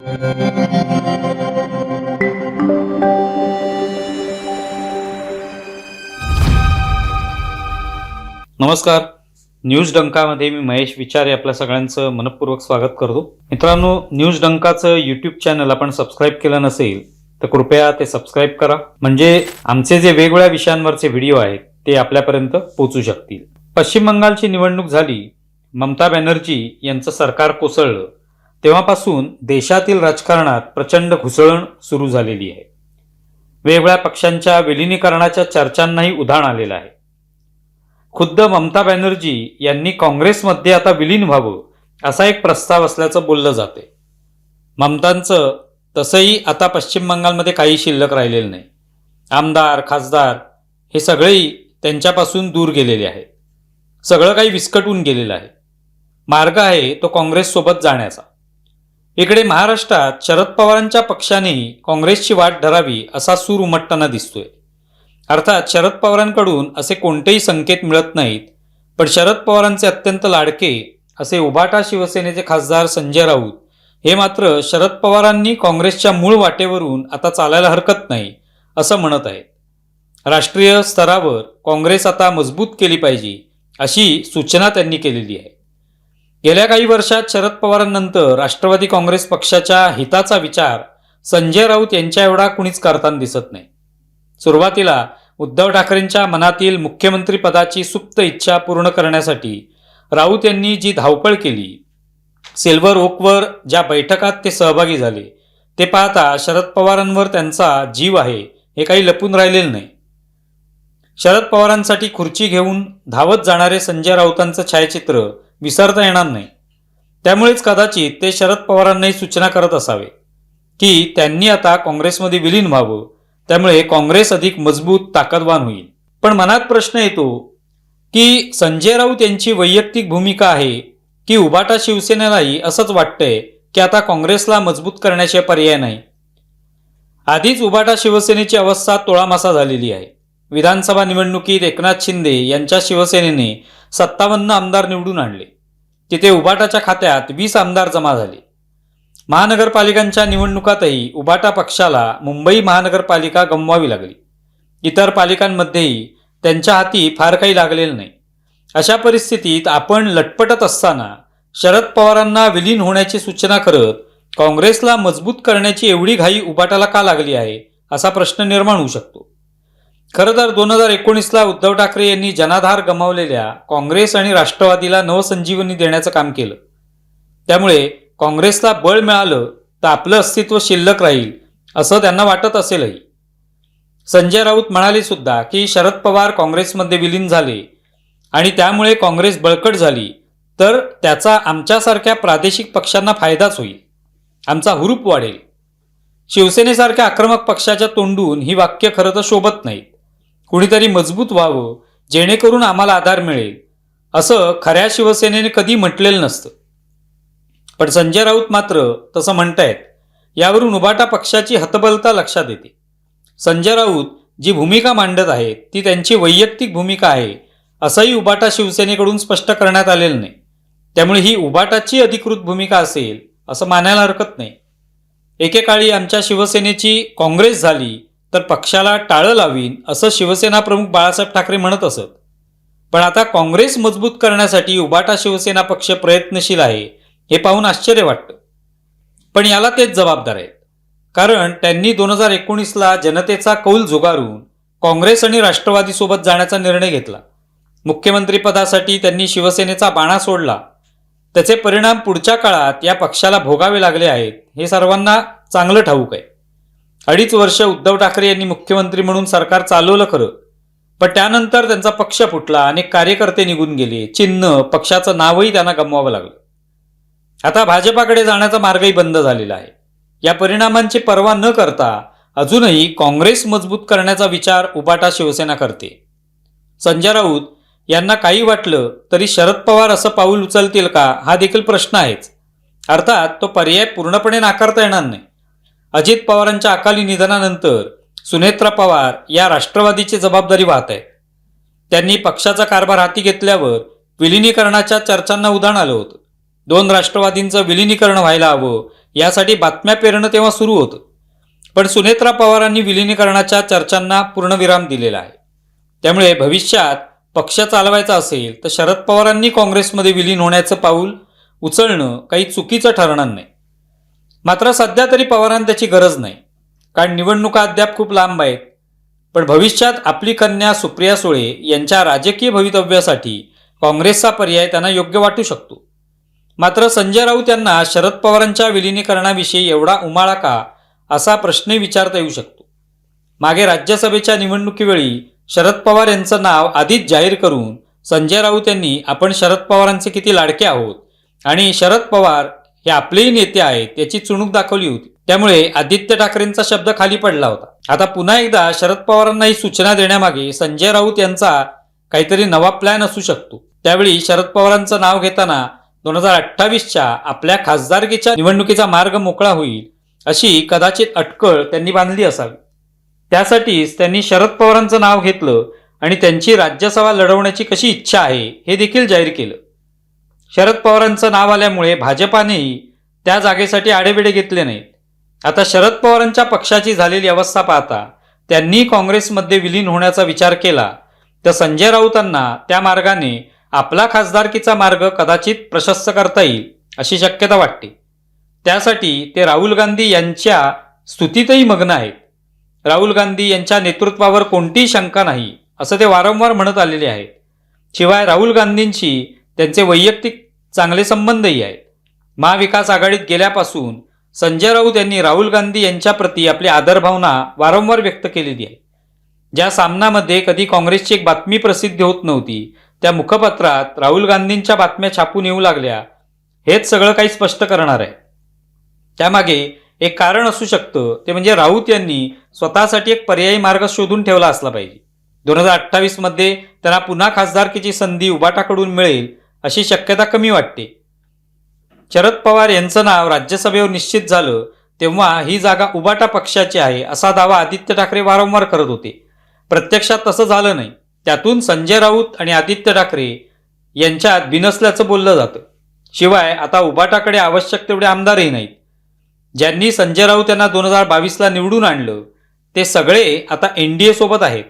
नमस्कार. न्यूज डंकामध्ये मी महेश विचारे आपल्या सगळ्यांचं मनपूर्वक स्वागत करतो. मित्रांनो, न्यूज डंकाचं यूट्यूब चॅनल आपण सबस्क्राईब केलं नसेल तर कृपया ते सबस्क्राईब करा, म्हणजे आमचे जे वेगवेगळ्या विषयांवरचे व्हिडिओ आहेत ते आपल्यापर्यंत पोहोचू शकतील. पश्चिम बंगालची निवडणूक झाली, ममता बॅनर्जी यांचं सरकार कोसळलं, तेव्हापासून देशातील राजकारणात प्रचंड घुसळण सुरू झालेली आहे. वेगवेगळ्या पक्षांच्या विलिनीकरणाच्या चर्चांनाही उधाण आलेलं आहे. खुद्द ममता बॅनर्जी यांनी काँग्रेसमध्ये आता विलीन व्हावं असा एक प्रस्ताव असल्याचं बोललं जाते. ममतांचं तसंही आता पश्चिम बंगालमध्ये काही शिल्लक राहिलेलं नाही. आमदार, खासदार हे सगळेही त्यांच्यापासून दूर गेलेले आहेत. सगळं काही विस्कटून गेलेलं आहे. मार्ग आहे तो काँग्रेससोबत जाण्याचा. इकडे महाराष्ट्रात शरद पवारांच्या पक्षानेही काँग्रेसची वाट धरावी असा सूर उमटताना दिसतोय. अर्थात शरद पवारांकडून असे कोणतेही संकेत मिळत नाहीत, पण शरद पवारांचे अत्यंत लाडके असे उभाटा शिवसेनेचे खासदार संजय राऊत हे मात्र शरद पवारांनी काँग्रेसच्या मूळ वाटेवरून आता चालायला हरकत नाही असं म्हणत आहेत. राष्ट्रीय स्तरावर काँग्रेस आता मजबूत केली पाहिजे अशी सूचना त्यांनी केलेली आहे. गेल्या काही वर्षात शरद पवारांनंतर राष्ट्रवादी काँग्रेस पक्षाच्या हिताचा विचार संजय राऊत यांच्या एवढा कुणीच करताना दिसत नाही. सुरुवातीला उद्धव ठाकरेंच्या मनातील मुख्यमंत्री पदाची सुप्त इच्छा पूर्ण करण्यासाठी राऊत यांनी जी धावपळ केली, सिल्व्हर ओकवर ज्या बैठकात ते सहभागी झाले, ते पाहता शरद पवारांवर त्यांचा जीव आहे हे काही लपून राहिलेलं नाही. शरद पवारांसाठी खुर्ची घेऊन धावत जाणारे संजय राऊतांचं छायाचित्र विसरता येणार नाही. त्यामुळेच कदाचित ते शरद पवारांनाही सूचना करत असावे की त्यांनी आता काँग्रेसमध्ये विलीन व्हावं, त्यामुळे काँग्रेस अधिक मजबूत, ताकदवान होईल. पण मनात प्रश्न येतो की संजय राऊत यांची वैयक्तिक भूमिका आहे की उभाटा शिवसेनेलाही असंच वाटतंय की आता काँग्रेसला मजबूत करण्याचे पर्याय नाही. आधीच उभाटा शिवसेनेची अवस्था तोळामासा झालेली आहे. विधानसभा निवडणुकीत एकनाथ शिंदे यांच्या शिवसेनेने 57 आमदार निवडून आणले. तिथे उभाटाच्या खात्यात 20 आमदार जमा झाले. महानगरपालिकांच्या निवडणुकातही उभाटा पक्षाला मुंबई महानगरपालिका गमवावी लागली. इतर पालिकांमध्येही त्यांच्या हाती फार काही लागलेलं नाही. अशा परिस्थितीत आपण लटपटत असताना शरद पवारांना विलीन होण्याची सूचना करत काँग्रेसला मजबूत करण्याची एवढी घाई उभाटाला का लागली आहे असा प्रश्न निर्माण होऊ शकतो. खरं तर 2019ला उद्धव ठाकरे यांनी जनाधार गमावलेल्या काँग्रेस आणि राष्ट्रवादीला नवसंजीवनी देण्याचं काम केलं. त्यामुळे काँग्रेसला बळ मिळालं तर आपलं अस्तित्व शिल्लक राहील असं त्यांना वाटत असेलही. संजय राऊत म्हणाले सुद्धा की शरद पवार काँग्रेसमध्ये विलीन झाले आणि त्यामुळे काँग्रेस बळकट झाली तर त्याचा आमच्यासारख्या प्रादेशिक पक्षांना फायदाच होईल, आमचा हुरूप वाढेल. शिवसेनेसारख्या आक्रमक पक्षाच्या तोंडून ही वाक्य खरं तर शोभत नाहीत. कुणीतरी मजबूत व्हावं जेणेकरून आम्हाला आधार मिळेल असं खऱ्या शिवसेनेने कधी म्हटलेलं नसतं. पण संजय राऊत मात्र तसं म्हणतायत. यावरून उभाटा पक्षाची हतबलता लक्षात येते. संजय राऊत जी भूमिका मांडत आहेत ती त्यांची वैयक्तिक भूमिका आहे असंही उभाटा शिवसेनेकडून स्पष्ट करण्यात आलेलं नाही. त्यामुळे ही उभाटाची अधिकृत भूमिका असेल असं मानायला हरकत नाही. एकेकाळी आमच्या शिवसेनेची काँग्रेस झाली तर पक्षाला टाळं लावीन असं शिवसेना प्रमुख बाळासाहेब ठाकरे म्हणत असत. पण आता काँग्रेस मजबूत करण्यासाठी उभाटा शिवसेना पक्ष प्रयत्नशील आहे हे पाहून आश्चर्य वाटतं. पण याला तेच जबाबदार आहेत, कारण त्यांनी 2019ला जनतेचा कौल झुगारून काँग्रेस आणि राष्ट्रवादीसोबत जाण्याचा निर्णय घेतला. मुख्यमंत्रीपदासाठी त्यांनी शिवसेनेचा बाणा सोडला. त्याचे परिणाम पुढच्या काळात या पक्षाला भोगावे लागले आहेत हे सर्वांना चांगलं ठाऊक आहे. 2.5 वर्ष उद्धव ठाकरे यांनी मुख्यमंत्री म्हणून सरकार चालवलं खरं, पण त्यानंतर त्यांचा पक्ष फुटला, अनेक कार्यकर्ते निघून गेले, चिन्ह, पक्षाचं नावही त्यांना गमवावं लागलं. आता भाजपाकडे जाण्याचा मार्गही बंद झालेला आहे. या परिणामांची पर्वा न करता अजूनही काँग्रेस मजबूत करण्याचा विचार उभाटा शिवसेना करते. संजय राऊत यांना काही वाटलं तरी शरद पवार असं पाऊल उचलतील का हा देखील प्रश्न आहेच. अर्थात तो पर्याय पूर्णपणे नाकारता येणार नाही. अजित पवारांच्या अकाली निधनानंतर सुनेत्रा पवार या राष्ट्रवादीची जबाबदारी वाहत आहेत. त्यांनी पक्षाचा कारभार हाती घेतल्यावर विलिनीकरणाच्या चर्चांना उधाण आलं होतं. 2 राष्ट्रवादींचं विलिनीकरण व्हायला हवं यासाठी बातम्या पेरणं तेव्हा सुरू होतं. पण सुनेत्रा पवारांनी विलिनीकरणाच्या चर्चांना पूर्णविराम दिलेला आहे. त्यामुळे भविष्यात पक्ष चालवायचा असेल तर शरद पवारांनी काँग्रेसमध्ये विलीन होण्याचं पाऊल उचलणं काही चुकीचं ठरणार नाही. मात्र सध्या तरी पवारांना त्याची गरज नाही, कारण निवडणुका अद्याप खूप लांब आहेत. पण भविष्यात आपली कन्या सुप्रिया सुळे यांच्या राजकीय भवितव्यासाठी काँग्रेसचा पर्याय त्यांना योग्य वाटू शकतो. मात्र संजय राऊत यांना शरद पवारांच्या विलिनीकरणाविषयी एवढा उमाळा का, असा प्रश्नही विचारता येऊ शकतो. मागे राज्यसभेच्या निवडणुकीवेळी शरद पवार यांचं नाव आधीच जाहीर करून संजय राऊत यांनी आपण शरद पवारांचे किती लाडके आहोत आणि शरद पवार हे आपलेही नेते आहेत याची चुणूक दाखवली होती. त्यामुळे आदित्य ठाकरेंचा शब्द खाली पडला होता. आता पुन्हा एकदा शरद पवारांना ही सूचना देण्यामागे संजय राऊत यांचा काहीतरी नवा प्लॅन असू शकतो. त्यावेळी शरद पवारांचं नाव घेताना 2028च्या आपल्या खासदारकीच्या निवडणुकीचा मार्ग मोकळा होईल अशी कदाचित अटकळ त्यांनी बांधली असावी. त्यासाठीच त्यांनी शरद पवारांचं नाव घेतलं आणि त्यांची राज्यसभा लढवण्याची कशी इच्छा आहे हे देखील जाहीर केलं. शरद पवारांचं नाव आल्यामुळे भाजपानेही त्या जागेसाठी आडेबिडे घेतले नाहीत. आता शरद पवारांच्या पक्षाची झालेली अवस्था पाहता त्यांनी काँग्रेसमध्ये विलीन होण्याचा विचार केला तर संजय राऊतांना त्या मार्गाने आपला खासदारकीचा मार्ग कदाचित प्रशस्त करता येईल अशी शक्यता वाटते. त्यासाठी ते राहुल गांधी यांच्या स्तुतीतही मग्न आहेत. राहुल गांधी यांच्या नेतृत्वावर कोणतीही शंका नाही असं ते वारंवार म्हणत आलेले आहेत. शिवाय राहुल गांधींशी त्यांचे वैयक्तिक चांगले संबंधही आहेत. महाविकास आघाडीत गेल्यापासून संजय राऊत यांनी राहुल गांधी यांच्याप्रती आपली आदरभावना वारंवार व्यक्त केलेली आहे. ज्या सामनामध्ये कधी काँग्रेसची एक बातमी प्रसिद्ध होत नव्हती त्या मुखपत्रात राहुल गांधींच्या बातम्या छापून येऊ लागल्या. हेच सगळं काही स्पष्ट करणार आहे. त्यामागे एक कारण असू शकतं, ते म्हणजे राऊत यांनी स्वतःसाठी एक पर्यायी मार्ग शोधून ठेवला असला पाहिजे. 2028मध्ये त्यांना पुन्हा खासदारकीची संधी उबाटाकडून मिळेल अशी शक्यता कमी वाटते. शरद पवार यांचं नाव राज्यसभेवर निश्चित झालं तेव्हा ही जागा उबाटा पक्षाची आहे असा दावा आदित्य ठाकरे वारंवार करत होते. प्रत्यक्षात तसं झालं नाही. त्यातून संजय राऊत आणि आदित्य ठाकरे यांच्यात बिनसल्याचं बोललं जातं. शिवाय आता उबाटाकडे आवश्यक तेवढे आमदारही नाहीत. ज्यांनी संजय राऊत यांना 2022ला निवडून आणलं ते सगळे आता NDA सोबत आहेत.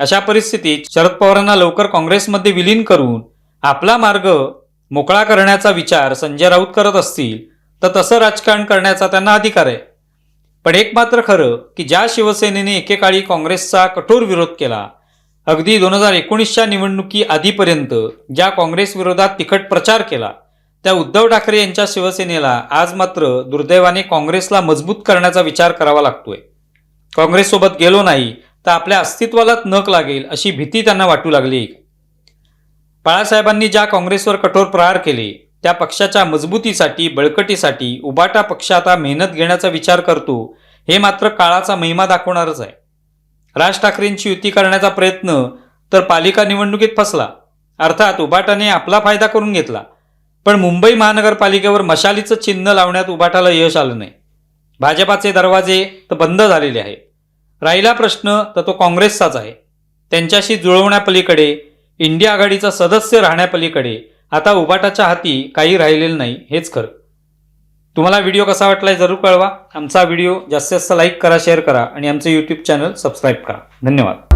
अशा परिस्थितीत शरद पवारांना लवकर काँग्रेसमध्ये विलीन करून आपला मार्ग मोकळा करण्याचा विचार संजय राऊत करत असतील तर तसं राजकारण करण्याचा त्यांना अधिकार आहे. पण एक मात्र खरं की ज्या शिवसेनेने एकेकाळी काँग्रेसचा कठोर विरोध केला, अगदी 2019च्या निवडणुकी आधीपर्यंत ज्या काँग्रेस विरोधात तिखट प्रचार केला, त्या उद्धव ठाकरे यांच्या शिवसेनेला आज मात्र दुर्दैवाने काँग्रेसला मजबूत करण्याचा विचार करावा लागतोय. काँग्रेससोबत गेलो नाही तर आपल्या अस्तित्वालाच नख लागेल अशी भीती त्यांना वाटू लागली. बाळासाहेबांनी ज्या काँग्रेसवर कठोर प्रहार केले त्या पक्षाच्या मजबूतीसाठी बळकटीसाठी उबाटा पक्ष आता मेहनत घेण्याचा विचार करतो हे मात्र काळाचा महिमा दाखवणारच आहे. राज ठाकरेंची युती करण्याचा प्रयत्न तर पालिका निवडणुकीत फसला. अर्थात उबाटाने आपला फायदा करून घेतला. पण मुंबई महानगरपालिकेवर मशालीचं चिन्ह लावण्यात उबाटाला यश आलं नाही. भाजपाचे दरवाजे तर बंद झालेले आहेत. राहिला प्रश्न तर तो काँग्रेसचाच आहे. त्यांच्याशी जुळवण्यापलीकडे, इंडिया आघाडीचा सदस्य राहण्यापलीकडे आता उबाटाच्या हाती काही राहिलेलं नाही, हेच खरं. तुम्हाला व्हिडिओ कसा वाटलाय जरूर कळवा. आमचा व्हिडिओ जास्तीत जास्त लाईक करा, शेअर करा आणि आमचं यूट्यूब चॅनल सबस्क्राईब करा. धन्यवाद.